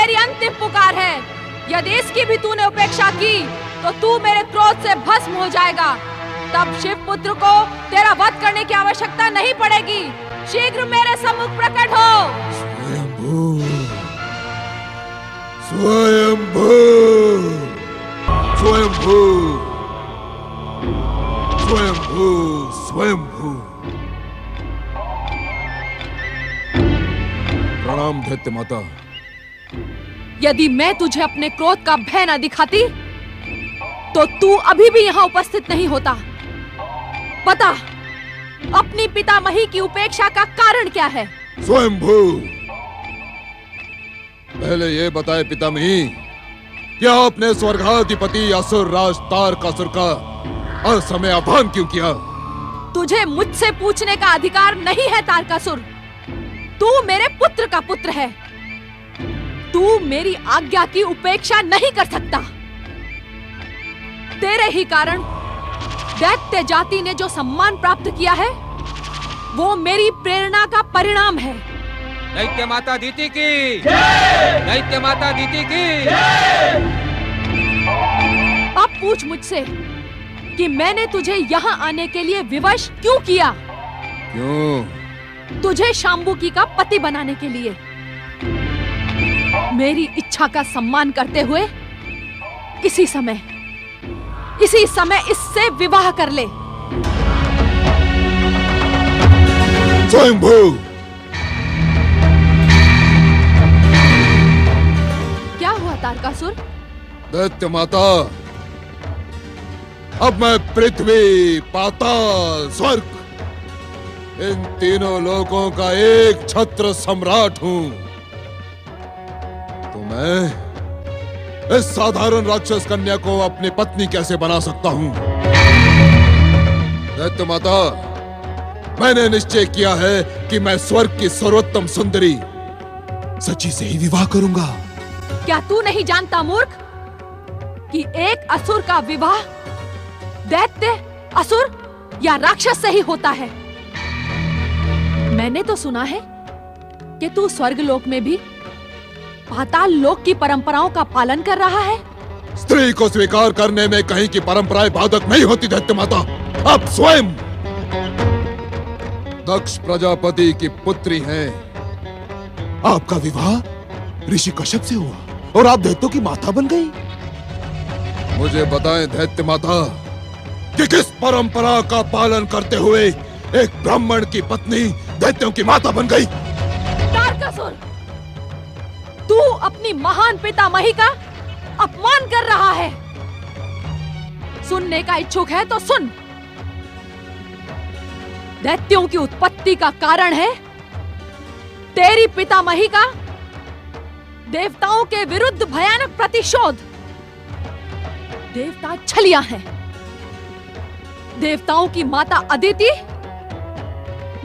मेरी अंतिम पुकार है। यदि इसकी भी तूने उपेक्षा की तो तू मेरे क्रोध से भस्म हो जाएगा। तब शिव पुत्र को तेरा वध करने की आवश्यकता नहीं पड़ेगी। शीघ्र मेरे सम्मुख प्रकट हो। स्वयंभू, स्वयंभू, स्वयंभू, स्वयंभू, स्वयंभू। प्रणाम दैत्य माता। यदि मैं तुझे अपने क्रोध का भय न दिखाती तो तू अभी भी यहाँ उपस्थित नहीं होता। बता, अपनी पितामही की उपेक्षा का कारण क्या है? स्वयंभू, पहले ये बताए पितामही, क्या आपने स्वर्गाधिपति असुर राज तारकासुर का असमय आह्वान क्यों किया? तुझे मुझसे पूछने का अधिकार नहीं है तारकासुर। तू मेरे पुत्र का पुत्र है। तू मेरी आज्ञा की उपेक्षा नहीं कर सकता। तेरे ही कारण दैत्य जाति ने जो सम्मान प्राप्त किया है वो मेरी प्रेरणा का परिणाम है। दैत्य माता दीति की जय! दैत्य माता दीति की जय! अब पूछ मुझसे कि मैंने तुझे यहाँ आने के लिए विवश क्यों किया? क्यों? तुझे शांबुकी का पति बनाने के लिए। मेरी इच्छा का सम्मान करते हुए इसी समय इससे विवाह कर ले। स्वयंभू, क्या हुआ तारकासुर? दैत्य माता, अब मैं पृथ्वी, पाताल, स्वर्ग, इन तीनों लोकों का एक छत्र सम्राट हूं। तो मैं इस साधारण राक्षस कन्या को अपनी पत्नी कैसे बना सकता हूं? दैत्य माता, मैंने निश्चय किया है कि मैं स्वर्ग की सर्वोत्तम सुंदरी सची से ही विवाह करूंगा। क्या तू नहीं जानता मूर्ख कि एक असुर का विवाह दैत्य, असुर या राक्षस से ही होता है? मैंने तो सुना है कि तू स्वर्गलोक में भी पाताल लोक की परंपराओं का पालन कर रहा है। स्त्री को स्वीकार करने में कहीं की परंपराएं बाधक नहीं होती दैत्य माता। आप स्वयं दक्ष प्रजापति की पुत्री हैं। आपका विवाह ऋषि कश्यप से हुआ और आप दैत्यों की माता बन गई। मुझे बताएं दैत्य माता कि किस परंपरा का पालन करते हुए एक ब्राह्मण की पत्नी दैत्यों की माता बन गई? तारकासुर, तू अपनी महान पितामही का अपमान कर रहा है। सुनने का इच्छुक है तो सुन। दैत्यों की उत्पत्ति का कारण है तेरी पितामही का देवताओं के विरुद्ध भयानक प्रतिशोध। देवता छलिया हैं। देवताओं की माता अदिति,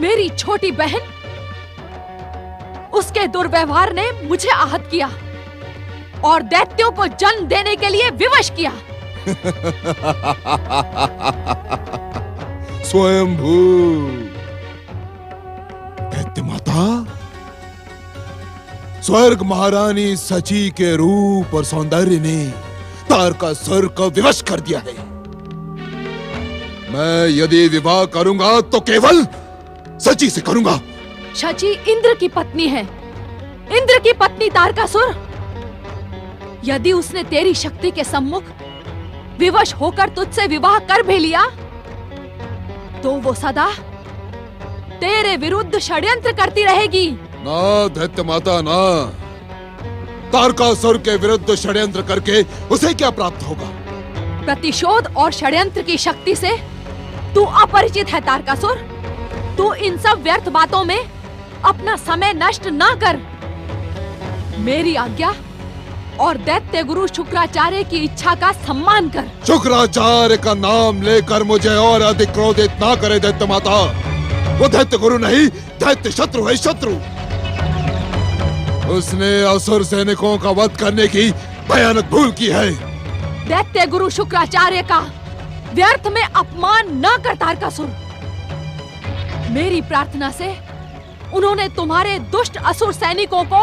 मेरी छोटी बहन, उसके दुर्व्यवहार ने मुझे आहत किया और दैत्यों को जन्म देने के लिए विवश किया। स्वयंभू, दैत्य माता, स्वर्ग महारानी सची के रूप और सौंदर्य ने तारकासुर को विवश कर दिया है। मैं यदि विवाह करूंगा तो केवल सची से करूंगा। शची इंद्र की पत्नी है। इंद्र की पत्नी तारकासुर। यदि उसने तेरी शक्ति के सम्मुख विवश होकर तुझसे विवाह कर भी लिया तो वो सदा तेरे विरुद्ध षड्यंत्र करती रहेगी। ना दैत्य माता, ना। तारकासुर के विरुद्ध षड्यंत्र करके उसे क्या प्राप्त होगा? प्रतिशोध और षड्यंत्र की शक्ति से तू अपरिचित है तारकासुर। तू इन सब व्यर्थ बातों में अपना समय नष्ट ना कर। मेरी आज्ञा और दैत्य गुरु शुक्राचार्य की इच्छा का सम्मान कर। शुक्राचार्य का नाम लेकर मुझे और अधिक क्रोधित ना करे दैत्य माता। वो दैत्य गुरु नहीं, दैत्य शत्रु है, शत्रु। उसने असुर सैनिकों का वध करने की भयानक भूल की है। दैत्य गुरु शुक्राचार्य का व्यर्थ में अपमान न कर तारकासुर। मेरी प्रार्थना से उन्होंने तुम्हारे दुष्ट असुर सैनिकों को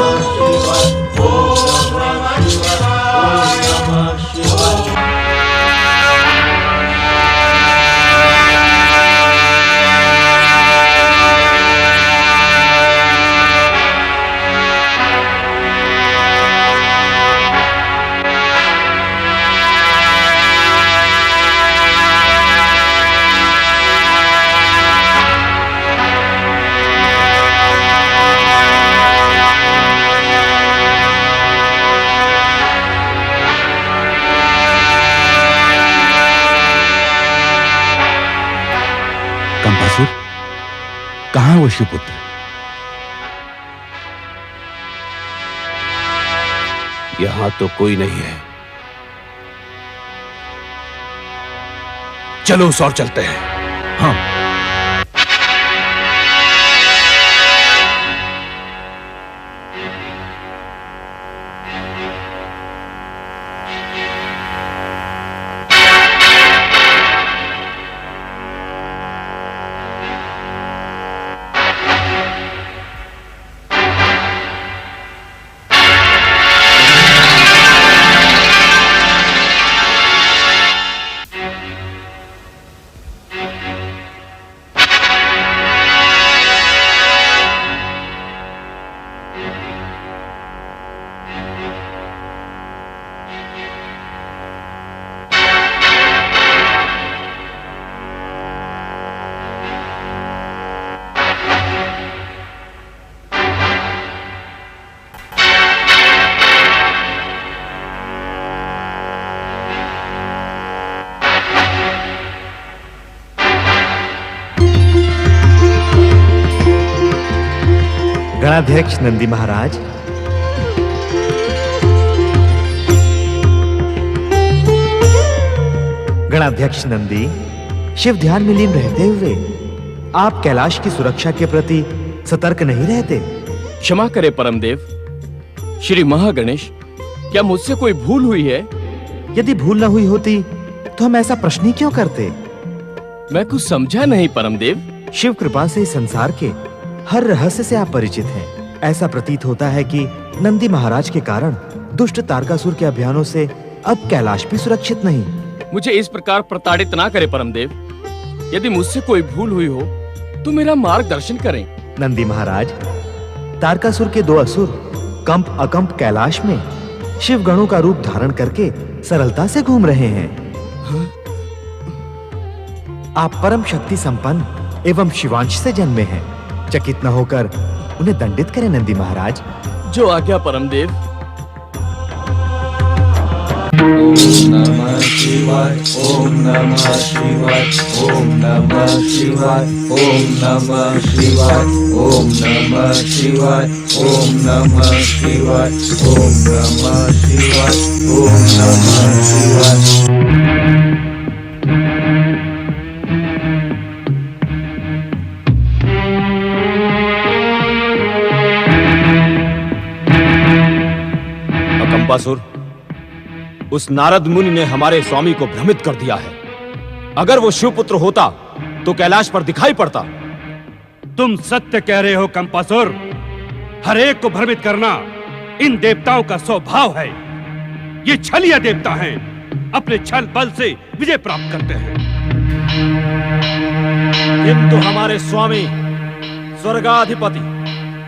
वो शिवपुत्र? यहां तो कोई नहीं है। चलो उस और चलते हैं। हाँ। गणाध्यक्ष नंदी महाराज, गणाध्यक्ष नंदी, शिव ध्यान में लीन रहते हुए आप कैलाश की सुरक्षा के प्रति सतर्क नहीं रहते? क्षमा करे परमदेव। श्री महागणेश, क्या मुझसे कोई भूल हुई है? यदि भूल न हुई होती तो हम ऐसा प्रश्न ही क्यों करते? मैं कुछ समझा नहीं परमदेव। शिव कृपा से इस संसार के हर रहस्य से आप परिचित हैं। ऐसा प्रतीत होता है कि नंदी महाराज के कारण दुष्ट तारकासुर के अभियानों से अब कैलाश भी सुरक्षित नहीं। मुझे इस प्रकार प्रताड़ित ना करे परमदेव। यदि मुझसे कोई भूल हुई हो तो मेरा मार्गदर्शन करें। नंदी महाराज, तारकासुर के 2 असुर कंप अकंप कैलाश में शिव गणों का रूप धारण करके सरलता से घूम रहे हैं। आप परम शक्ति संपन्न एवं शिवांश से जन्मे हैं। चकित न होकर उन्हें दंडित करें नंदी महाराज। जो आज्ञा परमदेव। ओम नमः शिवाय, ओम नमः शिवाय, ओम नमः शिवाय, ओम नमः शिवाय, ओम नमः शिवाय, ओम नमः शिवाय, ओम नमः शिवाय, ओम नमः शिवाय। अकंपासुर, उस नारद मुनि ने हमारे स्वामी को भ्रमित कर दिया है। अगर वो शिवपुत्र होता तो कैलाश पर दिखाई पड़ता। तुम सत्य कह रहे हो कंपासुर। हर एक को भ्रमित करना इन देवताओं का स्वभाव है। ये छलिया देवता हैं, अपने छल बल से विजय प्राप्त करते हैं। किंतु हमारे स्वामी स्वर्गाधिपति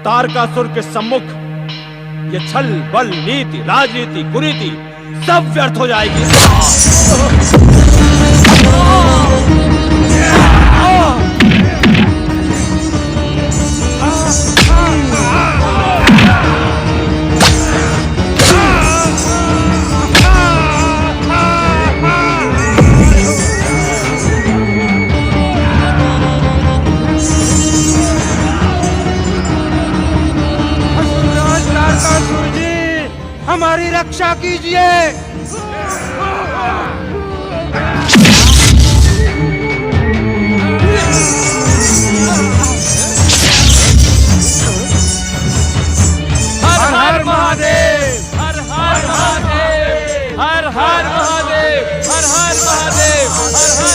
तारकासुर के सम्मुख ये छल बल नीति राजनीति कुरीति सब व्यर्थ हो जाएगी। हमारी रक्षा कीजिए। हर हर महादेव, हर हर महादेव, हर हर महादेव, हर हर महादेव, हर हर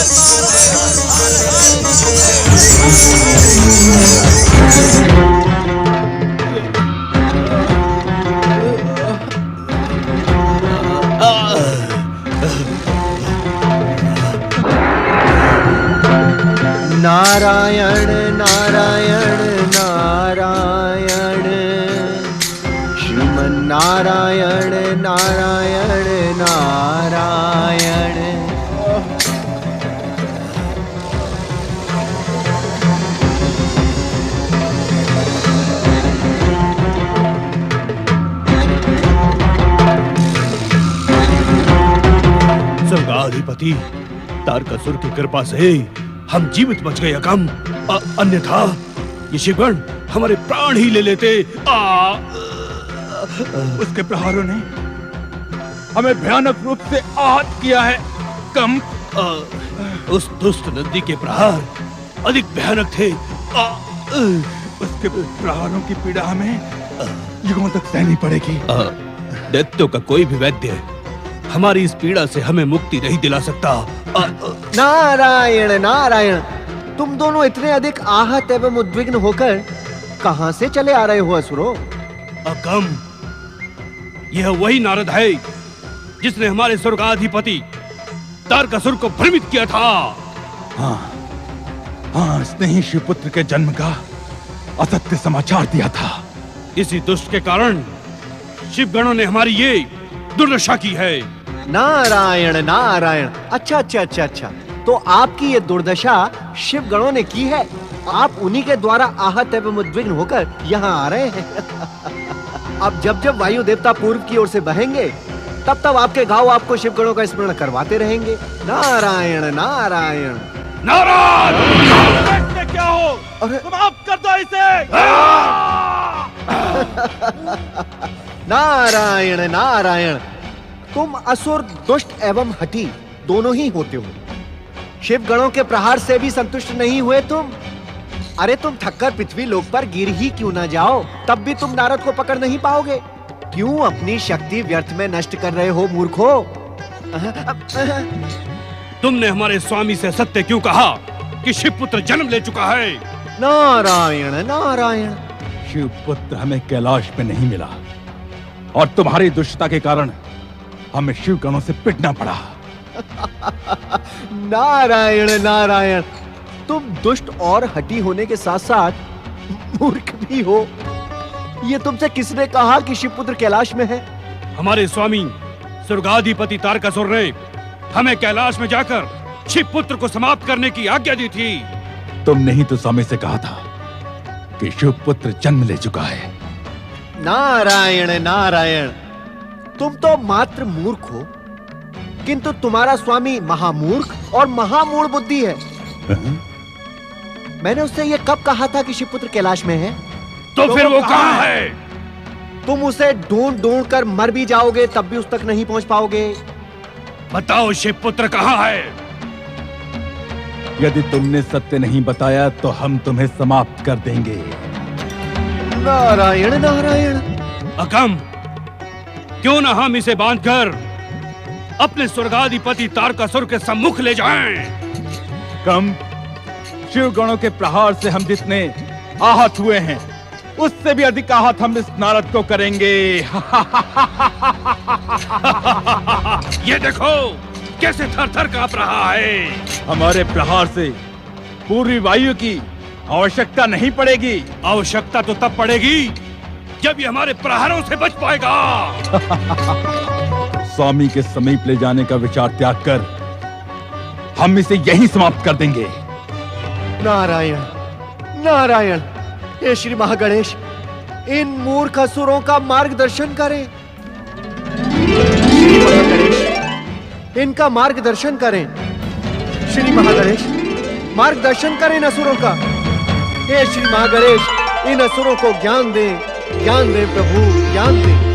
नारायण नारायण नारायण, श्रीमन नारायण नारायण नारायण। स्वर्गाधिपति तारकासुर की कृपा से हम जीवित बच गए अकम, अन्यथा ये शिवगण हमारे प्राण ही ले लेते। उसके प्रहारों ने हमें भयानक रूप से आहत किया है। उस दुष्ट नंदी के प्रहार अधिक भयानक थे। उसके प्रहारों की पीड़ा हमें युगों तक सहनी पड़ेगी। दैत्यों का कोई भी वैद्य हमारी इस पीड़ा से हमें मुक्ति नहीं दिला सकता। नारायण नारायण, तुम दोनों इतने अधिक आहत एवं उद्विग्न होकर कहां से चले आ रहे हो असुरों? अकम, यह वही नारद है जिसने हमारे स्वर्गाधिपति तारकासुर को भ्रमित किया था। हाँ, इसने ही शिवपुत्र के जन्म का असत्य समाचार दिया था। इसी दुष्ट के कारण शिवगणों ने हमारी ये दुर्दशा की है। नारायण नारायण, अच्छा अच्छा अच्छा अच्छा, तो आपकी ये दुर्दशा शिव गणों ने की है। आप उन्हीं के द्वारा आहत एवं उद्विग्न होकर यहाँ आ रहे हैं। अब जब जब वायु देवता पूर्व की ओर से बहेंगे तब तब आपके घाव आपको शिव गणों का स्मरण करवाते रहेंगे। नारायण नारायण नारायण, क्या हो? समाप्त कर दो इसे। नारायण नारायण, तुम असुर, दुष्ट एवं हठी दोनों ही होते हो। शिव गणों के प्रहार से भी संतुष्ट नहीं हुए तुम। अरे तुम थककर पृथ्वी लोक पर गिर ही क्यों ना जाओ, तब भी तुम नारद को पकड़ नहीं पाओगे। क्यों अपनी शक्ति व्यर्थ में नष्ट कर रहे हो मूर्खो? तुमने हमारे स्वामी से सत्य क्यों कहा कि शिवपुत्र जन्म ले चुका है? नारायण नारायण, शिवपुत्र हमें कैलाश में नहीं मिला और तुम्हारी दुष्टता के कारण हमें शिव गणों से पिटना पड़ा। नारायण नारायण, तुम दुष्ट और हठी होने के साथ साथ मूर्ख भी हो। ये तुमसे किसने कहा कि शिवपुत्र कैलाश में है? हमारे स्वामी स्वर्गाधिपति तारकासुर ने हमें कैलाश में जाकर शिवपुत्र को समाप्त करने की आज्ञा दी थी। तुमने ही तो समय से कहा था कि शिवपुत्र जन्म ले चुका है। नारायण नारायण, तुम तो मात्र मूर्ख हो, किंतु तुम्हारा स्वामी महामूर्ख और महामूढ़ बुद्धि है। मैंने उससे ये कब कहा था कि शिवपुत्र कैलाश में है? तो फिर वो कहाँ है? तुम उसे ढूंढ ढूंढ कर मर भी जाओगे तब भी उस तक नहीं पहुंच पाओगे। बताओ शिवपुत्र कहाँ है? यदि तुमने सत्य नहीं बताया तो हम तुम्हें समाप्त कर देंगे। नारायण नारायण, अकम, क्यों ना हम इसे बांधकर अपने स्वर्गाधिपति तारकासुर के सम्मुख ले जाएं? कम, शिव गणों के प्रहार से हम जितने आहत हुए हैं उससे भी अधिक आहत हम इस नारद को करेंगे। ये देखो कैसे थर-थर कांप रहा है। हमारे प्रहार से पूर्वी वायु की आवश्यकता नहीं पड़ेगी। आवश्यकता तो तब पड़ेगी जब ये हमारे प्रहारों से बच पाएगा। स्वामी के समीप ले जाने का विचार त्याग कर हम इसे यहीं समाप्त कर देंगे। नारायण नारायण, हे श्री महागणेश, इन मूर्ख असुरों का मार्गदर्शन करें। श्री महागणेश, इनका मार्गदर्शन करें। श्री महागणेश, मार्गदर्शन करें इन असुरों का। हे श्री महागणेश, इन असुरों को ज्ञान दें प्रभु, ज्ञान दें।